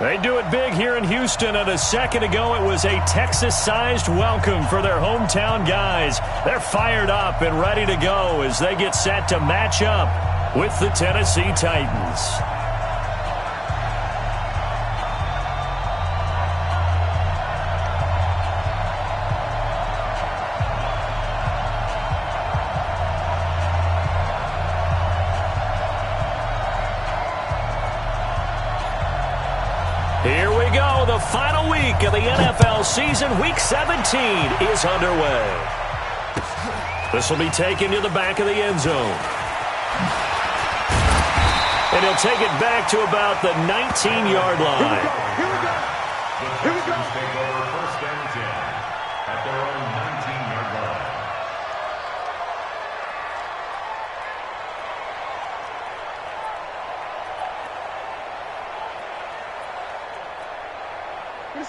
They do it big here in Houston, and a second ago it was a Texas-sized welcome for their hometown guys. They're fired up and ready to go as they get set to match up with the Tennessee Titans. Here we go. The final week of the NFL season. Week 17 is underway. This will be taken to the back of the end zone. And he'll take it back to about the 19-yard line. Here we go. Here we go. Take over first and 10 at their own 19-yard line.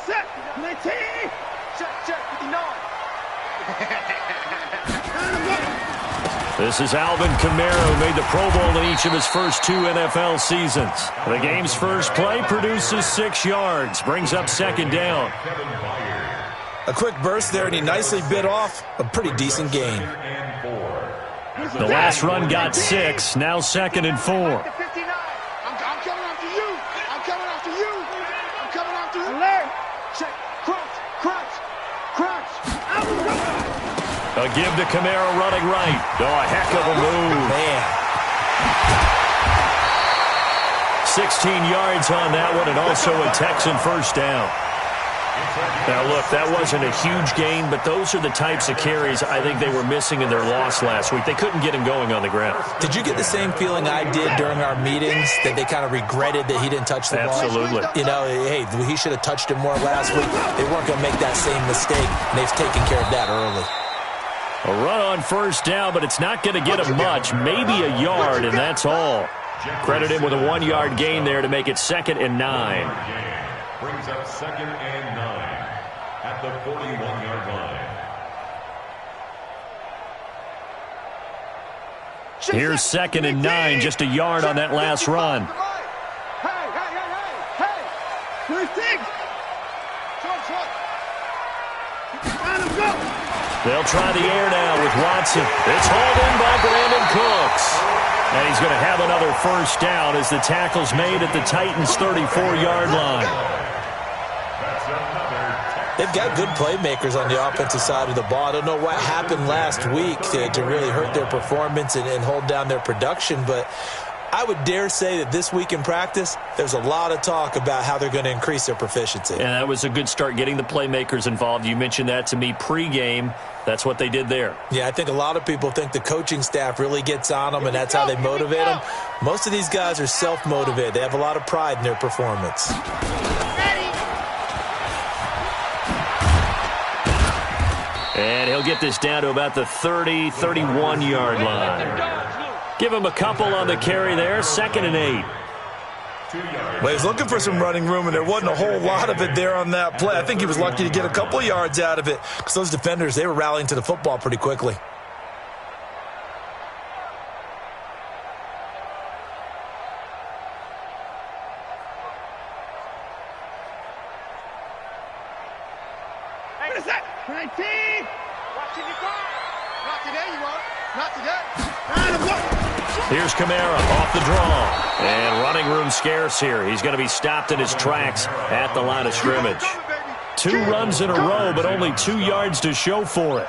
Set, 19. Check, 59. This is Alvin Kamara, who made the Pro Bowl in each of his first 2 NFL seasons. The game's first play produces 6 yards, brings up second down. A quick burst there, and he nicely bit off a pretty decent gain. The last run got 6, now second and 4. I'm coming after you. I'm coming after you. I'm coming after you. Alert. Check. Crunch. A give to Kamara running right. Oh, a heck of a move. Man. 16 yards on that one, and also a Texan first down. Now, look, that wasn't a huge gain, but those are the types of carries I think they were missing in their loss last week. They couldn't get him going on the ground. Did you get the same feeling I did during our meetings, that they kind of regretted that he didn't touch the ball? Absolutely. You know, hey, he should have touched it more last week. They weren't going to make that same mistake, and they've taken care of that early. A run on first down, but it's not going to get him much, maybe a yard, and that's all. Credit him with a 1-yard gain there to make it 2nd and 9. Brings up 2nd and 9 at the 41-yard line. Here's 2nd and 9, just a yard on that last run. Hey. First thing. Let him go. They'll try the air now with Watson. It's hauled in by Brandon Cooks. And he's going to have another first down as the tackle's made at the Titans' 34-yard line. They've got good playmakers on the offensive side of the ball. I don't know what happened last week to really hurt their performance and hold down their production, but I would dare say that this week in practice, there's a lot of talk about how they're going to increase their proficiency. And that was a good start, getting the playmakers involved. You mentioned that to me pregame. That's what they did there. Yeah, I think a lot of people think the coaching staff really gets on them, and that's how they motivate them. Most of these guys are self-motivated. They have a lot of pride in their performance. And he'll get this down to about the 30, 31-yard line. Give him a couple on the carry there, 2nd and 8. Well, he was looking for some running room, and there wasn't a whole lot of it there on that play. I think he was lucky to get a couple yards out of it because those defenders, they were rallying to the football pretty quickly. What is that? 19. Watching your car. Not today, you won't. Not today. Here's Kamara off the draw. And running room scarce here. He's going to be stopped in his tracks at the line of scrimmage. 2 runs in a row, but only 2 yards to show for it.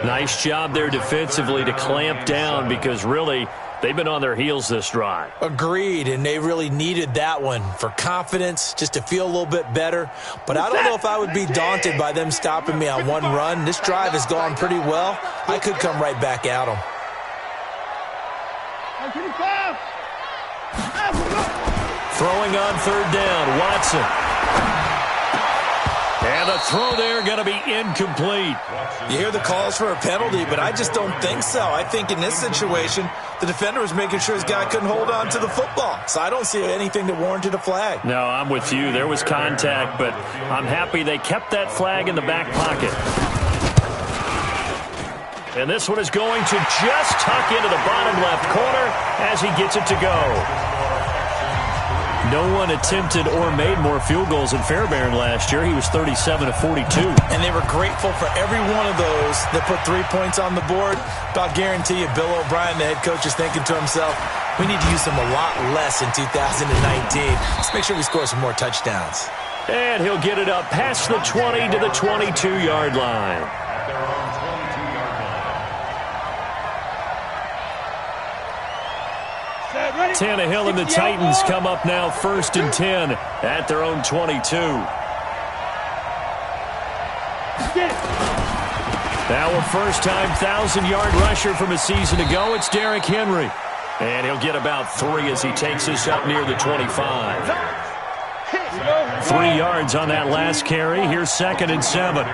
Nice job there defensively to clamp down because really they've been on their heels this drive. Agreed, and they really needed that one for confidence, just to feel a little bit better. But I don't know if I would be daunted by them stopping me on one run. This drive has gone pretty well. I could come right back at them. Throwing on 3rd down, Watson. And the throw there going to be incomplete. You hear the calls for a penalty, but I just don't think so. I think in this situation, the defender was making sure his guy couldn't hold on to the football. So I don't see anything that warranted a flag. No, I'm with you. There was contact, but I'm happy they kept that flag in the back pocket. And this one is going to just tuck into the bottom left corner as he gets it to go. no one attempted or made more field goals than Fairbairn last year. He was 37 of 42. And they were grateful for every one of those that put 3 points on the board. But I'll guarantee you, Bill O'Brien, the head coach, is thinking to himself, we need to use them a lot less in 2019. Let's make sure we score some more touchdowns. And he'll get it up past the 20 to the 22-yard line. At their own 22-yard line. Tannehill and the Titans come up now 1st and 10 at their own 22. Now a first-time 1,000-yard rusher from a season ago. It's Derrick Henry. And he'll get about 3 as he takes us up near the 25. 3 yards on that last carry. Here's 2nd and 7.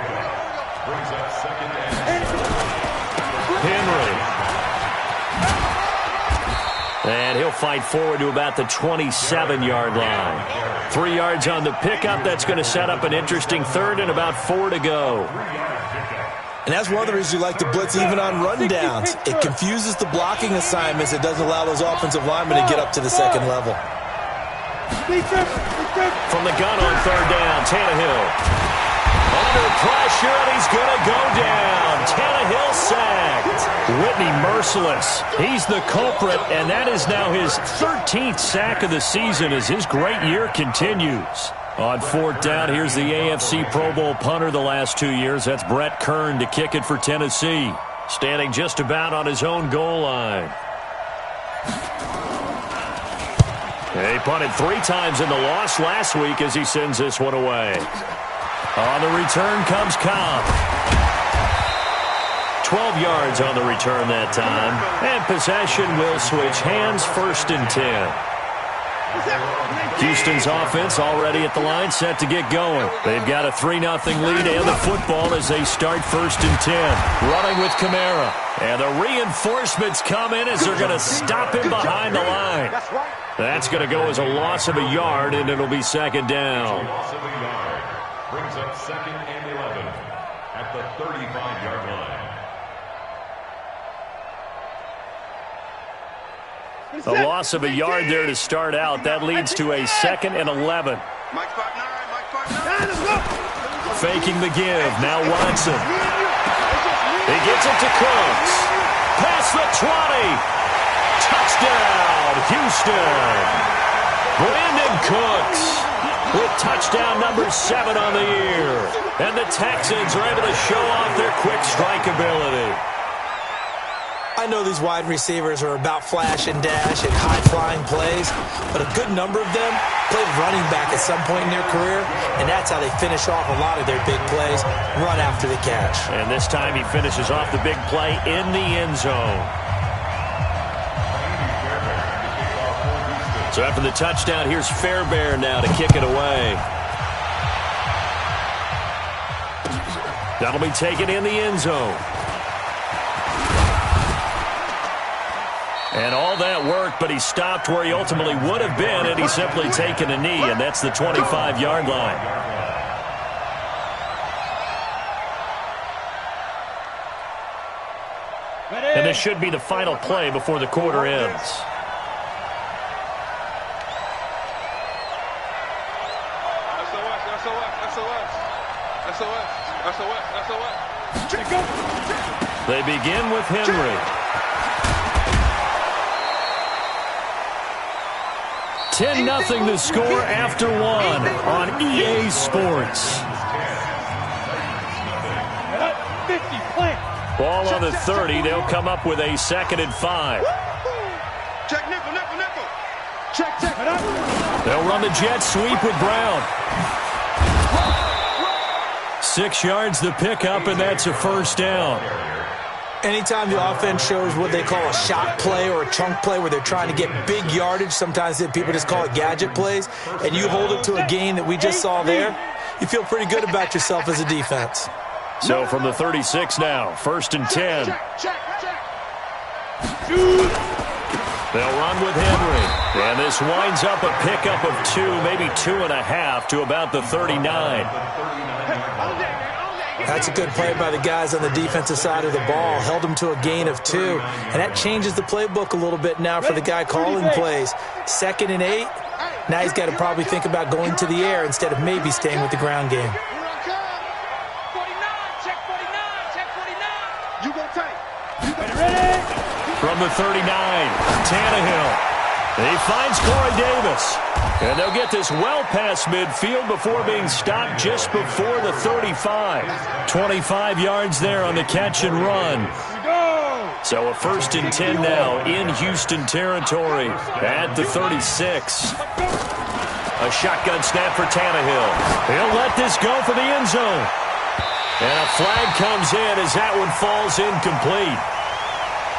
Henry. And he'll fight forward to about the 27-yard line. 3 yards on the pickup. That's going to set up an interesting 3rd and about 4 to go. And that's one of the reasons you like to blitz even on rundowns. It confuses the blocking assignments. It doesn't allow those offensive linemen to get up to the second level. From the gun on 3rd down, Tannehill. Under pressure, and he's going to go down. Tannehill sacked. Whitney merciless. He's the culprit, and that is now his 13th sack of the season as his great year continues. On 4th down, here's the AFC Pro Bowl punter the last 2 years. That's Brett Kern to kick it for Tennessee. Standing just about on his own goal line. He punted 3 times in the loss last week as he sends this one away. On the return comes Cobb. 12 yards on the return that time. And possession will switch hands, 1st and 10. Houston's offense already at the line, set to get going. They've got a 3-0 lead and the football as they start 1st and 10. Running with Kamara. And the reinforcements come in as they're going to stop him behind the line. That's going to go as a loss of a yard, and it'll be 2nd down. Loss of a yard. Brings up 2nd and 11 at the 35-yard line. A loss of a yard there to start out. That leads to a 2nd and 11. Faking the give. Now Watson. He gets it to Cooks. Past the 20. Touchdown, Houston. Brandon Cooks with touchdown number 7 on the year. And the Texans are able to show off their quick strike ability. I know these wide receivers are about flash and dash and high-flying plays, but a good number of them played running back at some point in their career, and that's how they finish off a lot of their big plays, run after the catch. And this time he finishes off the big play in the end zone. So after the touchdown, here's Fairbairn now to kick it away. That'll be taken in the end zone. And all that worked, but he stopped where he ultimately would have been, and he's simply taken a knee, and that's the 25-yard line. And this should be the final play before the quarter ends. They begin with Henry. 10-0 the score after 1 on EA Sports. Ball on the 30. They'll come up with a 2nd and 5. Check nickel, nickel, nickel. Check. They'll run the jet sweep with Brown. 6 yards the pickup, and that's a 1st down. Anytime the offense shows what they call a shot play or a chunk play where they're trying to get big yardage, sometimes people just call it gadget plays, and you hold it to a gain that we just saw there, you feel pretty good about yourself as a defense. So from the 36 now, 1st and 10. They'll run with Henry. And this winds up a pickup of 2, maybe 2.5 to about the 39. That's a good play by the guys on the defensive side of the ball. Held them to a gain of 2. And that changes the playbook a little bit now for the guy calling plays. 2nd and 8. Now he's got to probably think about going to the air instead of maybe staying with the ground game. From the 39, Tannehill. He finds Corey Davis. And they'll get this well past midfield before being stopped just before the 35. 25 yards there on the catch and run. So a 1st and 10 now in Houston territory at the 36. A shotgun snap for Tannehill. He'll let this go for the end zone. And a flag comes in as that one falls incomplete.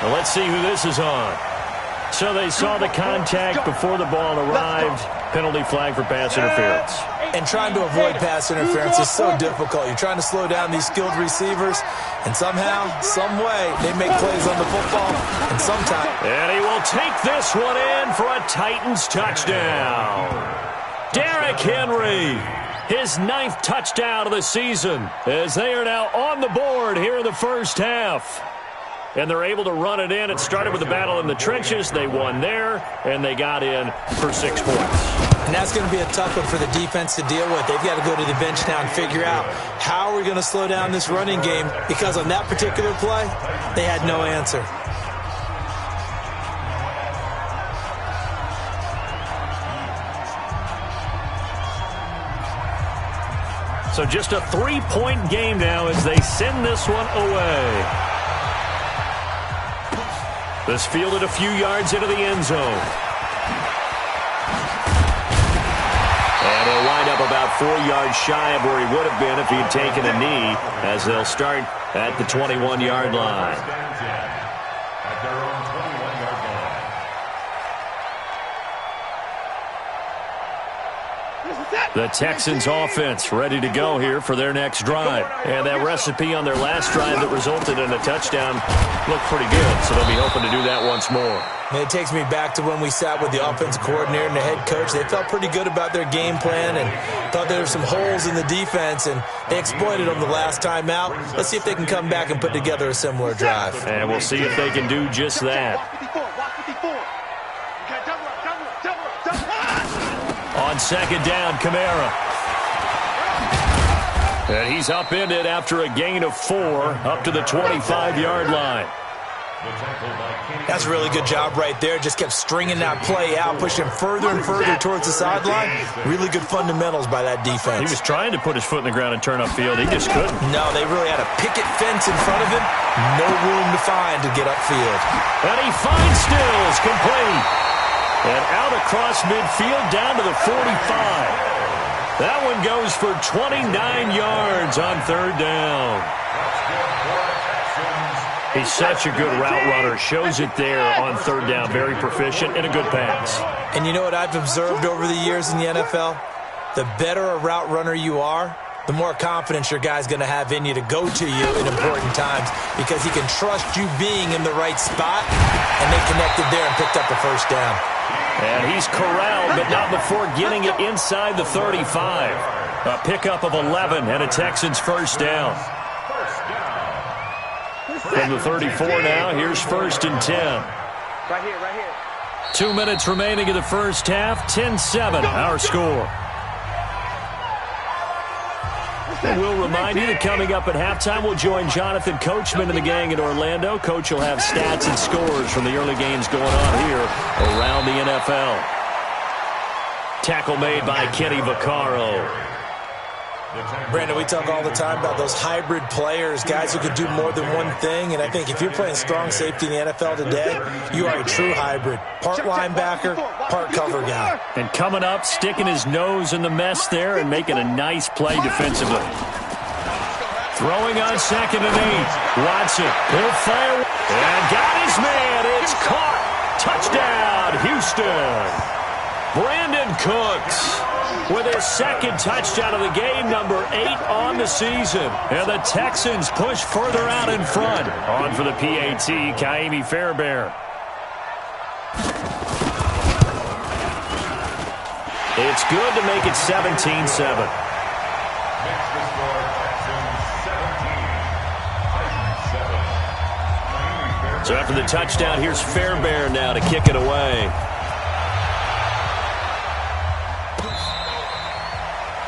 Now let's see who this is on. So they saw the contact before the ball arrived. Penalty flag for pass interference. And trying to avoid pass interference is so difficult. You're trying to slow down these skilled receivers, and somehow, some way, they make plays on the football, and sometimes... And he will take this one in for a Titans touchdown. Derrick Henry, his 9th touchdown of the season, as they are now on the board here in the first half. And they're able to run it in. It started with a battle in the trenches. They won there, and they got in for 6 points. And that's going to be a tough one for the defense to deal with. They've got to go to the bench now and figure out how are we going to slow down this running game, because on that particular play, they had no answer. So just a 3-point game now as they send this one away. This fielded a few yards into the end zone. And he'll wind up about 4 yards shy of where he would have been if he had taken a knee, as they'll start at the 21-yard line. At their own 21-yard line. The Texans offense ready to go here for their next drive. And that recipe on their last drive that resulted in a touchdown looked pretty good, so they'll be hoping to do that once more. And it takes me back to when we sat with the offensive coordinator and the head coach. They felt pretty good about their game plan and thought there were some holes in the defense, and they exploited them the last time out. Let's see if they can come back and put together a similar drive. And we'll see if they can do just that. On 2nd down, Kamara. And he's upended after a gain of 4 up to the 25-yard line. That's a really good job right there. Just kept stringing that play out, pushing further and further towards the sideline. Really good fundamentals by that defense. He was trying to put his foot in the ground and turn upfield. He just couldn't. No, they really had a picket fence in front of him. No room to find to get upfield. And he finds Stills, complete. And out across midfield down to the 45. That one goes for 29 yards on 3rd down. He's such a good route runner. Shows it there on 3rd down. Very proficient and a good pass. And you know what I've observed over the years in the NFL? The better a route runner you are, the more confidence your guy's going to have in you to go to you in important times, because he can trust you being in the right spot, and they connected there and picked up a 1st down. And he's corralled, but not before getting it inside the 35. A pickup of 11 and a Texans 1st down. From the 34 now, here's 1st and 10. Right here. 2 minutes remaining in the first half. 10-7, our score. We'll remind you that coming up at halftime, we'll join Jonathan Coachman and the gang in Orlando. Coach will have stats and scores from the early games going on here around the NFL. Tackle made by Kenny Vaccaro. Brandon, we talk all the time about those hybrid players, guys who could do more than one thing, and I think if you're playing strong safety in the NFL today, you are a true hybrid. Part linebacker, part cover guy. And coming up, sticking his nose in the mess there and making a nice play defensively. Throwing on 2nd and 8. Watson, he'll fire, and got his man. It's caught. Touchdown, Houston. Brandon Cooks with his 2nd touchdown of the game, number 8 on the season. And the Texans push further out in front. On for the PAT, Kaimi Fairbairn. It's good to make it 17-7. So after the touchdown, here's Fairbairn now to kick it away.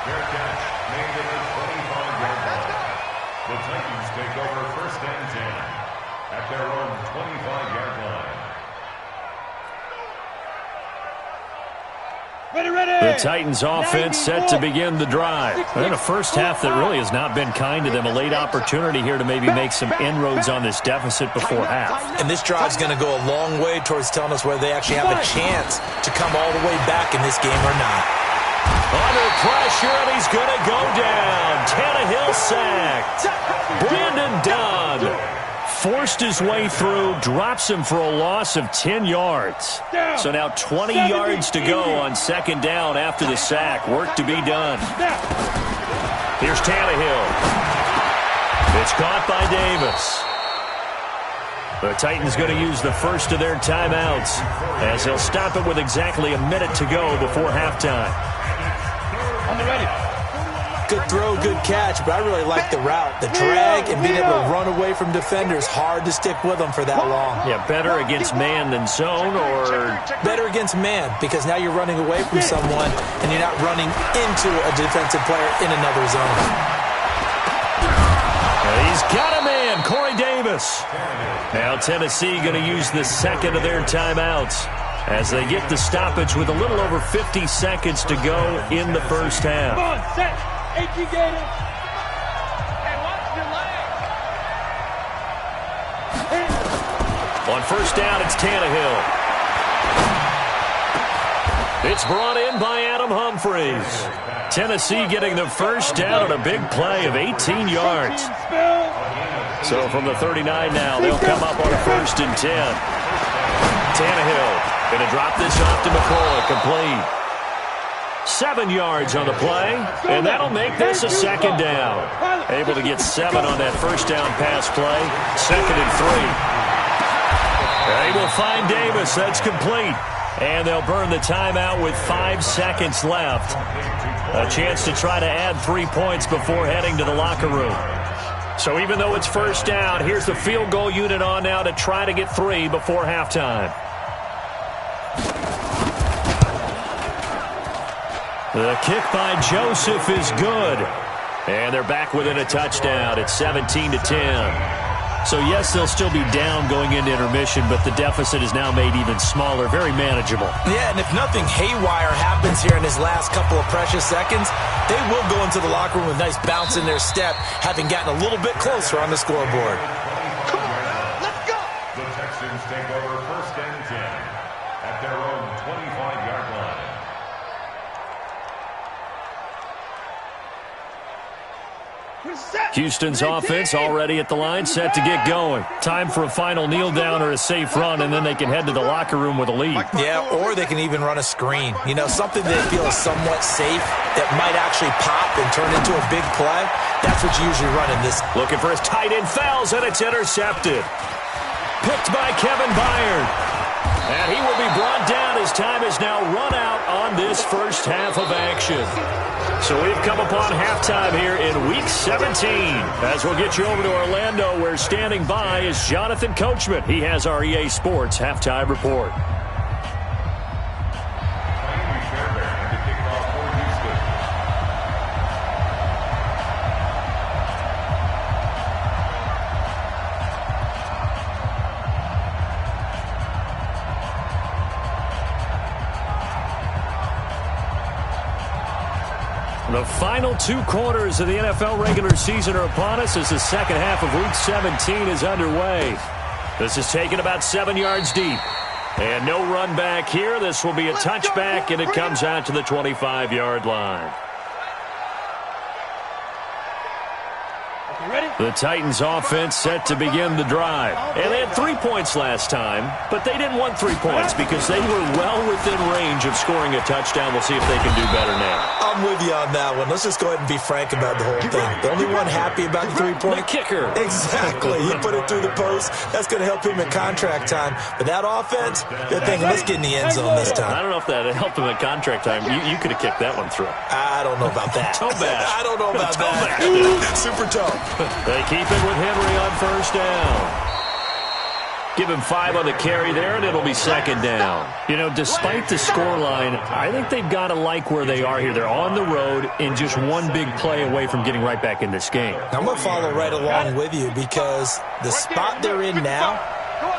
Fair catch made at the 25-yard line. The Titans take over 1st and 10 at their own 25-yard line. The Titans offense set to begin the drive. In a first half that really has not been kind to them. A late opportunity here to maybe make some inroads on this deficit before half. And this drive's going to go a long way towards telling us whether they actually have a chance to come all the way back in this game or not. Under pressure, and he's going to go down. Tannehill sacked. Brandon Dunn forced his way through, drops him for a loss of 10 yards. So now 20 yards to go on 2nd down after the sack. Work to be done. Here's Tannehill. It's caught by Davis. The Titans going to use the first of their timeouts as they'll stop it with exactly a minute to go before halftime. Good throw, good catch, but I really like the route. The drag and being able to run away from defenders, hard to stick with them for that long. Yeah, better against man than zone, or better against man, because now you're running away from someone and you're not running into a defensive player in another zone. He's got a man, Corey Davis. Now Tennessee going to use the second of their timeouts as they get the stoppage with a little over 50 seconds to go in the first half. Come on, set. Hey, watch your leg. On 1st down, it's Tannehill. It's brought in by Adam Humphries. Tennessee getting the first down on a big play of 18 yards. So from the 39 now, they'll come up on a 1st and 10. Tannehill going to drop this off to McCoy, complete. 7 yards on the play, and that'll make this a 2nd down. Able to get 7 on that 1st down pass play. 2nd and 3. They will find Davis. That's complete. And they'll burn the timeout with 5 seconds left. A chance to try to add 3 points before heading to the locker room. So even though it's 1st down, here's the field goal unit on now to try to get 3 before halftime. The kick by Joseph is good. And they're back within a touchdown. It's 17-10. So, yes, they'll still be down going into intermission, but the deficit is now made even smaller, very manageable. Yeah, and if nothing haywire happens here in his last couple of precious seconds, they will go into the locker room with a nice bounce in their step, having gotten a little bit closer on the scoreboard. Come on, let's go. The Texans take over 1st and 10 at their own 25-yard line. Houston's offense already at the line, set to get going. Time for a final kneel down or a safe run, and then they can head to the locker room with a lead. Yeah, or they can even run a screen. You know, something they feel is somewhat safe that might actually pop and turn into a big play. That's what you usually run in this. Looking for his tight end, fouls, and it's intercepted. Picked by Kevin Byard. And he will be brought down as time is now run out on this first half of action. So we've come upon halftime here in Week 17. As we'll get you over to Orlando, where standing by is Jonathan Coachman. He has our EA Sports Halftime Report. The final 2 quarters of the NFL regular season are upon us as the second half of Week 17 is underway. This is taken about 7 yards deep. And no run back here. This will be a touchback, and it comes out to the 25-yard line. The Titans offense set to begin the drive. And they had 3 points last time, but they didn't want 3 points because they were well within range of scoring a touchdown. We'll see if they can do better now. I'm with you on that one. Let's just go ahead and be frank about the whole thing. The only one happy about the 3-point. The kicker. Exactly. He put it through the post. That's going to help him in contract time. But that offense, they're thinking, let's get in the end zone this time. I don't know if that helped him in contract time. You could have kicked that one through. I don't know about that. Toe bash. I don't know about toe that. Bash. Super toe. They keep it with Henry on 1st down. Give him 5 on the carry there, and it'll be second down. You know, despite the scoreline, I think they've got to like where they are here. They're on the road and just one big play away from getting right back in this game. I'm going to follow right along with you because the spot they're in now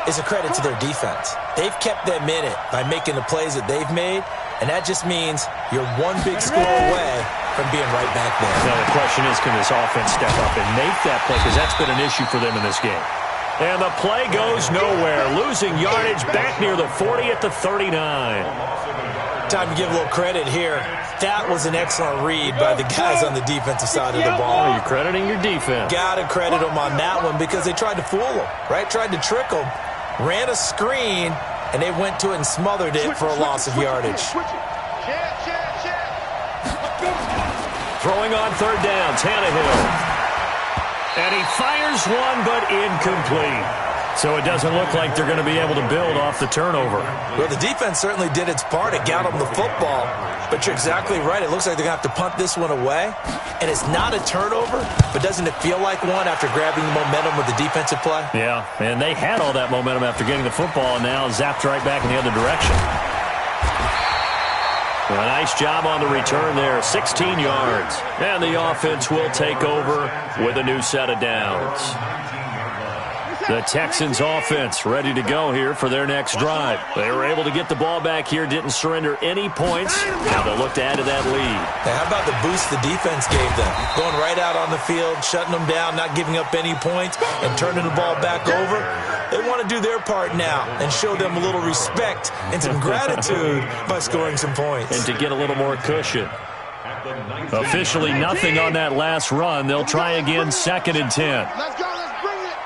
is a credit to their defense. They've kept them in it by making the plays that they've made, and that just means you're one big score away from being right back there. Now the question is, can this offense step up and make that play? Because that's been an issue for them in this game. And the play goes nowhere. Losing yardage back near the 40 at the 39. Time to give a little credit here. That was an excellent read by the guys on the defensive side of the ball. You're crediting your defense. Got to credit them on that one because they tried to fool them, right? Tried to trick them. Ran a screen, and they went to it and smothered it for a loss of yardage. Throwing on third down, Tannehill. And he fires one, but incomplete. So it doesn't look like they're going to be able to build off the turnover. Well, the defense certainly did its part. It got them the football. But you're exactly right. It looks like they're going to have to punt this one away. And it's not a turnover, but doesn't it feel like one after grabbing the momentum with the defensive play? Yeah, and they had all that momentum after getting the football, and now zapped right back in the other direction. A nice job on the return there, 16 yards. And the offense will take over with a new set of downs. The Texans offense ready to go here for their next drive. They were able to get the ball back here, didn't surrender any points. Now they'll look to add to that lead. Now, how about the boost the defense gave them? Going right out on the field, shutting them down, not giving up any points, and turning the ball back over. They want to do their part now and show them a little respect and some gratitude by scoring some points. And to get a little more cushion. Officially nothing on that last run. They'll try again, 2nd and 10. Let's go, let's bring it.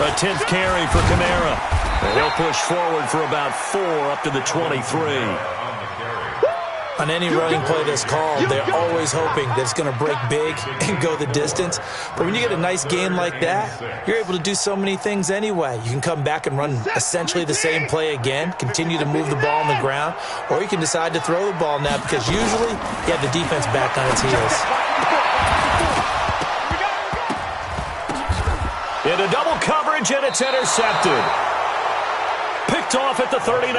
A 10th carry for Kamara. And he'll push forward for about 4 up to the 23. On any running play that's called, they're always hoping that it's going to break big and go the distance. But when you get a nice game like that, you're able to do so many things anyway. You can come back and run essentially the same play again, continue to move the ball on the ground, or you can decide to throw the ball now because usually you have the defense back on its heels. Into double coverage, and it's intercepted. Picked off at the 39.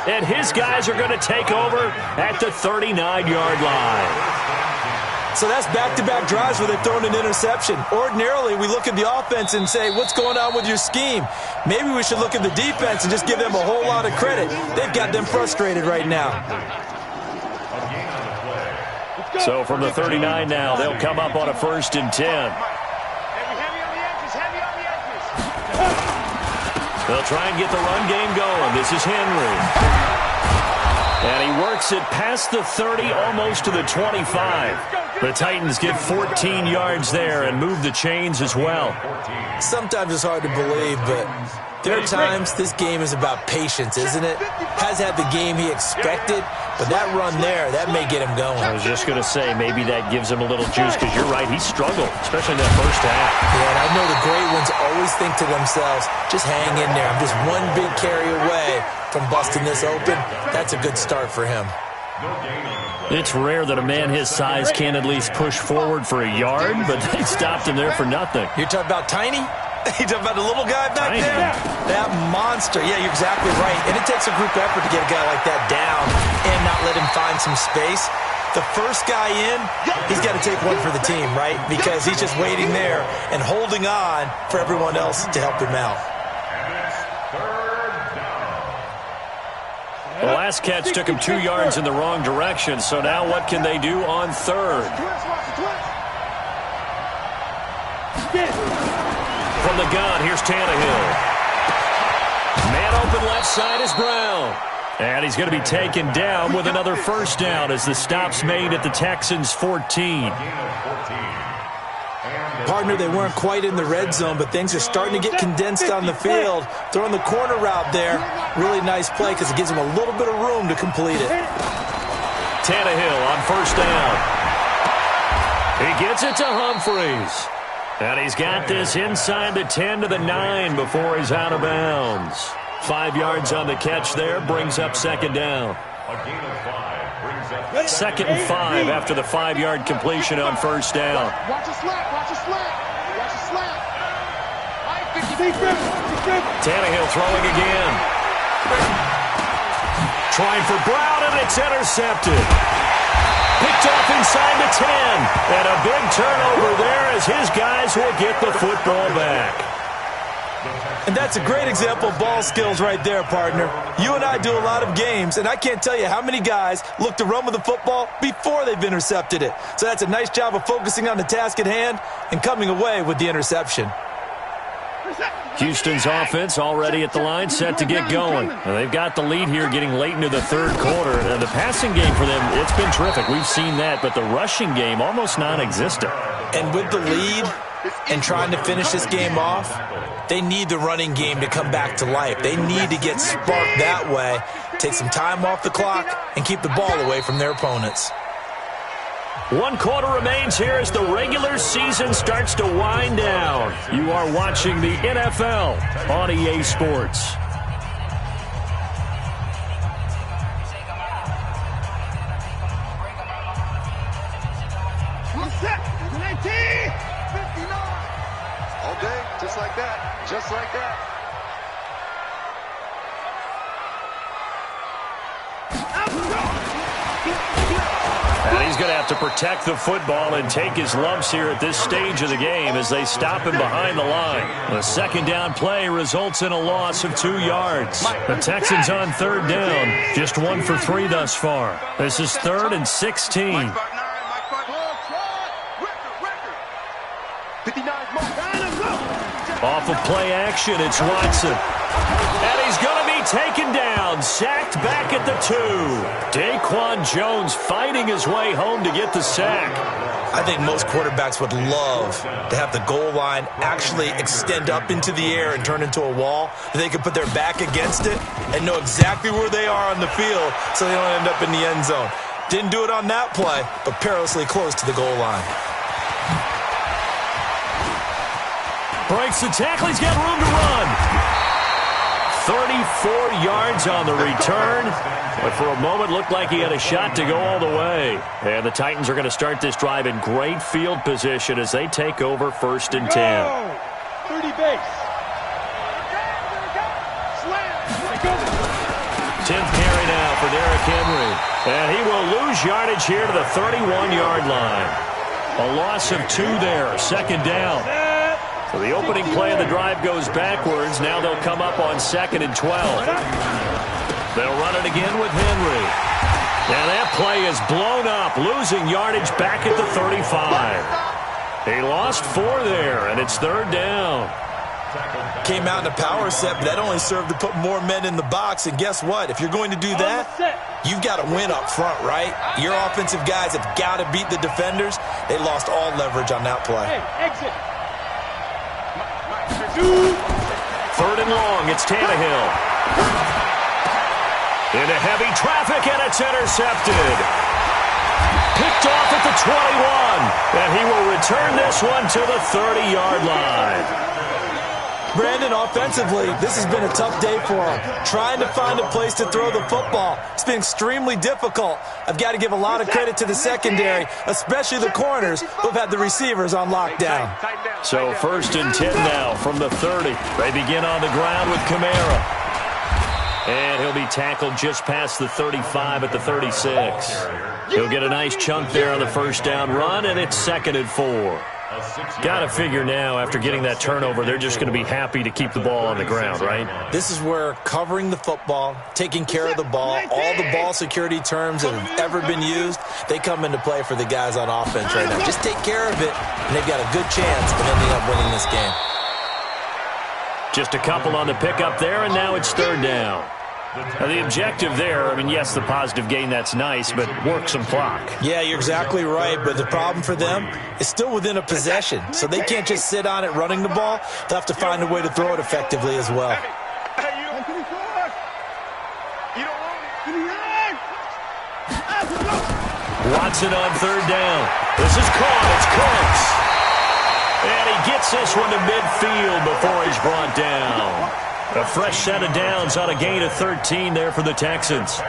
And his guys are going to take over at the 39-yard line. So that's back-to-back drives where they've thrown an interception. Ordinarily, we look at the offense and say, what's going on with your scheme? Maybe we should look at the defense and just give them a whole lot of credit. They've got them frustrated right now. So from the 39 now, they'll come up on a 1st and 10. They'll try and get the run game going. This is Henry. And he works it past the 30, almost to the 25. The Titans get 14 yards there and move the chains as well. Sometimes it's hard to believe, but there are times this game is about patience, isn't it? Has had the game he expected, but that run there, that may get him going. I was just going to say, maybe that gives him a little juice, because you're right, he struggled, especially in that first half. Yeah, and I know the great ones always think to themselves, just hang in there. I'm just one big carry away from busting this open. That's a good start for him. It's rare that a man his size can at least push forward for a yard, but they stopped him there for nothing. You're talking about Tiny? You talking about the little guy back Tiny. there? That monster. Yeah, you're exactly right. And it takes a group effort to get a guy like that down and not let him find some space. The first guy in, he's got to take one for the team, right? Because he's just waiting there and holding on for everyone else to help him out. The last catch took him 2 yards in the wrong direction, so now what can they do on 3rd? From the gun, here's Tannehill. Man open left side is Brown. And he's going to be taken down with another 1st down as the stop's made at the Texans' 14. Partner, they weren't quite in the red zone, but things are starting to get condensed on the field. Throwing the corner route there. Really nice play because it gives him a little bit of room to complete it. Tannehill on 1st down. He gets it to Humphries. And he's got this inside the 10 to the 9 before he's out of bounds. 5 yards on the catch there, brings up 2nd down. 2nd and 5 after the 5-yard completion on 1st down. Watch a slap, watch a slap, watch a slap. Tannehill throwing again. Trying for Brown, and it's intercepted. Picked off inside the 10. And a big turnover there as his guys will get the football back. And that's a great example of ball skills right there, partner. You and I do a lot of games, and I can't tell you how many guys look to run with the football before they've intercepted it. So that's a nice job of focusing on the task at hand and coming away with the interception. Houston's offense already at the line, set to get going. And they've got the lead here getting late into the third quarter. And the passing game for them, it's been terrific. We've seen that, but the rushing game almost non-existent. And with the lead and trying to finish this game off, they need the running game to come back to life. They need to get sparked that way, take some time off the clock, and keep the ball away from their opponents. 1 quarter remains here as the regular season starts to wind down. You are watching the NFL on EA Sports. All day, just like that, just like that. And he's going to have to protect the football and take his lumps here at this stage of the game as they stop him behind the line. The second down play results in a loss of 2 yards. The Texans on third down, just 1 for 3 thus far. This is 3rd and 16. Off of play action, it's Watson. And he's going to be taken down, sacked back at the 2. Daquan Jones fighting his way home to get the sack. I think most quarterbacks would love to have the goal line actually extend up into the air and turn into a wall. They can put their back against it and know exactly where they are on the field so they don't end up in the end zone. Didn't do it on that play, but perilously close to the goal line. Breaks the tackle. He's got room to run. 34 yards on the return. But for a moment, looked like he had a shot to go all the way. And the Titans are going to start this drive in great field position as they take over 1st and 10. 30 base. 10th carry now for Derrick Henry. And he will lose yardage here to the 31-yard line. A loss of 2 there. 2nd down. So the opening play of the drive goes backwards. Now they'll come up on 2nd and 12. They'll run it again with Henry. And that play is blown up, losing yardage back at the 35. He lost 4 there, and it's 3rd down. Came out in a power set, but that only served to put more men in the box. And guess what? If you're going to do that, you've got to win up front, right? Your offensive guys have got to beat the defenders. They lost all leverage on that play. Hey, exit. 3rd and long, it's Tannehill. Into heavy traffic, and it's intercepted. Picked off at the 21, and he will return this one to the 30-yard line. Brandon, offensively, this has been a tough day for him. Trying to find a place to throw the football. It's been extremely difficult. I've got to give a lot of credit to the secondary, especially the corners who have had the receivers on lockdown. So 1st and 10 now from the 30. They begin on the ground with Kamara. And he'll be tackled just past the 35 at the 36. He'll get a nice chunk there on the 1st down run, and it's 2nd and 4. Got to figure now, after getting that turnover, they're just going to be happy to keep the ball on the ground, right? This is where covering the football, taking care of the ball, all the ball security terms that have ever been used, they come into play for the guys on offense right now. Just take care of it, and they've got a good chance of ending up winning this game. Just a couple on the pickup there, and now it's 3rd down. Now the objective there, I mean, yes, the positive gain, that's nice, but work some clock. Yeah, you're exactly right, but the problem for them is still within a possession, so they can't just sit on it running the ball. They'll have to find a way to throw it effectively as well. Watson on 3rd down. This is caught. It's Cooks. And he gets this one to midfield before he's brought down. A fresh set of downs on a gain of 13 there for the Texans.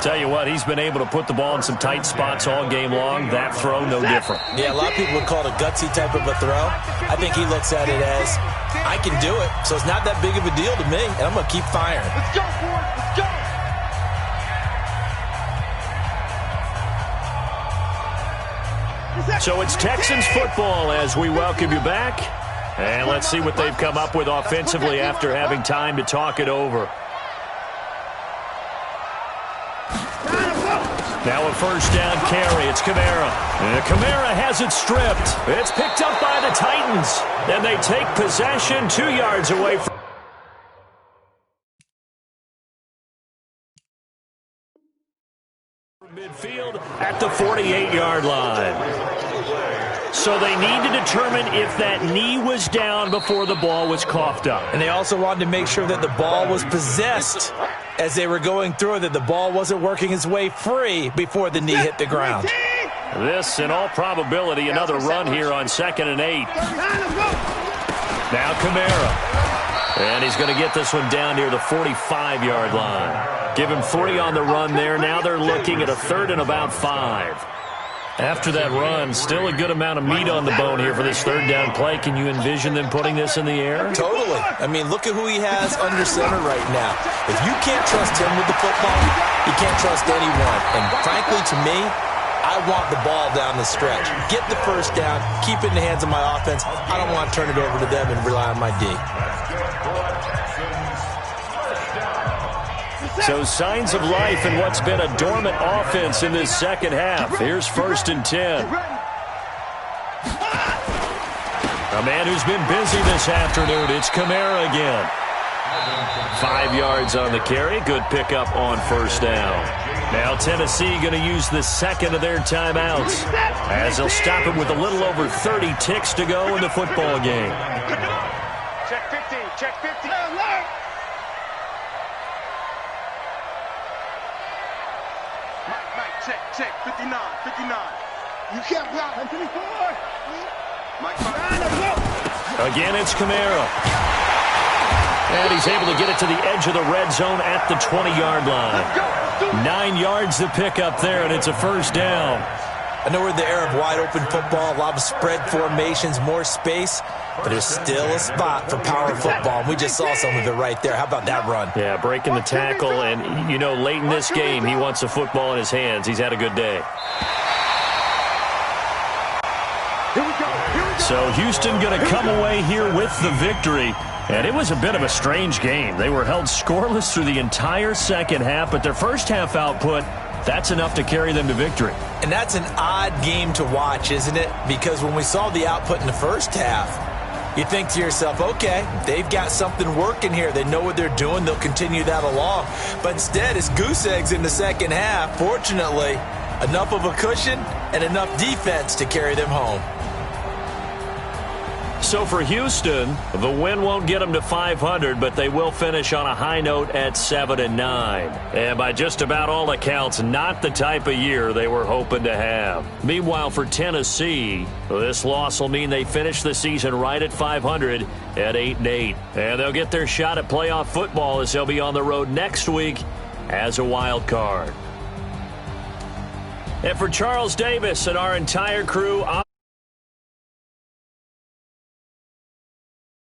Tell you what, he's been able to put the ball in some tight spots all game long. That throw, no different. Yeah, a lot of people would call it a gutsy type of a throw. I think he looks at it as, I can do it, so it's not that big of a deal to me, and I'm going to keep firing. Let's go, Ford. Let's go. So it's Texans football as we welcome you back. And let's see what they've come up with offensively after having time to talk it over. Now a first down carry. It's Kamara. And Kamara has it stripped. It's picked up by the Titans. And they take possession 2 yards away from midfield at the 48-yard line. So they need to determine if that knee was down before the ball was coughed up. And they also wanted to make sure that the ball was possessed as they were going through it, that the ball wasn't working its way free before the knee hit the ground. This, in all probability, another run here on 2nd and 8. Now Kamara. And he's going to get this one down near the 45-yard line. Give him 3 on the run there. Now they're looking at a 3rd and about 5. After that run, still a good amount of meat on the bone here for this 3rd down play. Can you envision them putting this in the air? Totally. I mean, look at who he has under center right now. If you can't trust him with the football, you can't trust anyone. And frankly, to me, I want the ball down the stretch. Get the first down, keep it in the hands of my offense. I don't want to turn it over to them and rely on my D. So signs of life in what's been a dormant offense in this second half. Here's 1st and 10. A man who's been busy this afternoon. It's Kamara again. 5 yards on the carry. Good pickup on 1st down. Now Tennessee going to use the 2nd of their timeouts as they'll stop him with a little over 30 ticks to go in the football game. Check 15. Check 15. Check, 59, 59. You can't block. 54. Mike, again, it's Kamara. And he's able to get it to the edge of the red zone at the 20-yard line. 9 yards to pick up there, and it's a 1st down. I know we're in the era of wide-open football, a lot of spread formations, more space, but there's still a spot for power football, and we just saw some of it right there. How about that run? Yeah, breaking the tackle, and, you know, late in this game, he wants the football in his hands. He's had a good day. So Houston going to come away here with the victory. And it was a bit of a strange game. They were held scoreless through the entire second half, but their first half output, that's enough to carry them to victory. And that's an odd game to watch, isn't it? Because when we saw the output in the first half, you think to yourself, okay, they've got something working here. They know what they're doing. They'll continue that along. But instead, it's goose eggs in the second half. Fortunately, enough of a cushion and enough defense to carry them home. So for Houston, the win won't get them to 500, but they will finish on a high note at 7-9. And by just about all accounts, not the type of year they were hoping to have. Meanwhile, for Tennessee, this loss will mean they finish the season right at 500 at 8-8. And they'll get their shot at playoff football as they'll be on the road next week as a wild card. And for Charles Davis and our entire crew,